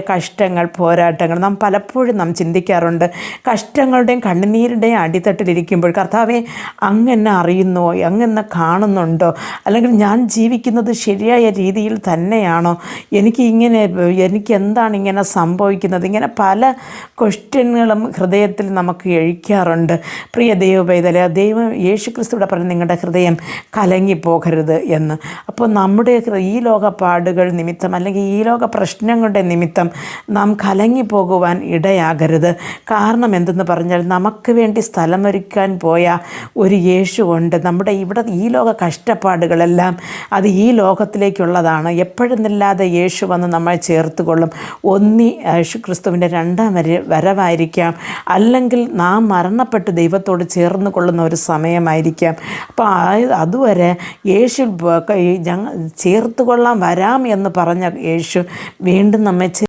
കഷ്ടങ്ങൾ, പോരാട്ടങ്ങൾ നാം പലപ്പോഴും ചിന്തിക്കാറുണ്ട്. കഷ്ടങ്ങളുടെയും കണ്ണുനീരുടെയും അടിത്തട്ടിലിരിക്കുമ്പോൾ കർത്താവെ അങ്ങെന്നെ അറിയുന്നോ, അങ്ങെന്നെ കാണുന്നുണ്ടോ, അല്ലെങ്കിൽ ഞാൻ ജീവിക്കുന്നത് ശരിയായ രീതിയിൽ തന്നെയാണോ, എനിക്കെന്താണ് ഇങ്ങനെ സംഭവിക്കുന്നത്, ഇങ്ങനെ പല ക്വസ്റ്റ്യനുകളും ഹൃദയത്തിൽ നമുക്ക് എഴിക്കാറുണ്ട്. പ്രിയ ദൈവപൈതലേ, ദൈവം യേശുക്രിസ്തുവിടെ പറഞ്ഞ് നിങ്ങളുടെ ഹൃദയം കലങ്ങിപ്പോകരുത് എന്ന്. അപ്പോൾ നമ്മുടെ ഈ ലോക പാടുകൾ നിമിത്തം അല്ലെങ്കിൽ ഈ ലോക പ്രശ്നങ്ങളുടെ നിമിത്തം നാം കലങ്ങിപ്പോകുവാൻ ഇടയാകരുത്. കാരണം എന്തെന്ന് പറഞ്ഞാൽ നമുക്ക് വേണ്ടി സ്ഥലമൊരുക്കാൻ പോയ ഒരു യേശു ഉണ്ട്. നമ്മുടെ ഇവിടെ ഈ ലോക കഷ്ടപ്പാടുകളെല്ലാം അത് ഈ ലോകത്തിലേക്കുള്ളതാണ്. എപ്പോഴെന്നില്ലാതെ യേശു വന്ന് നമ്മൾ ചേർത്ത് കൊള്ളും. യേശു ക്രിസ്തുവിൻ്റെ രണ്ടാം വരവായിരിക്കാം, അല്ലെങ്കിൽ നാം മരണപ്പെട്ട് ദൈവത്തോട് ചേർന്ന് കൊള്ളുന്ന ഒരു സമയമായിരിക്കാം. അപ്പോൾ അതുവരെ യേശു ചേർത്ത് കൊള്ളാൻ വരാം എന്ന് പറഞ്ഞ യേശു വീണ്ടും നമ്മെ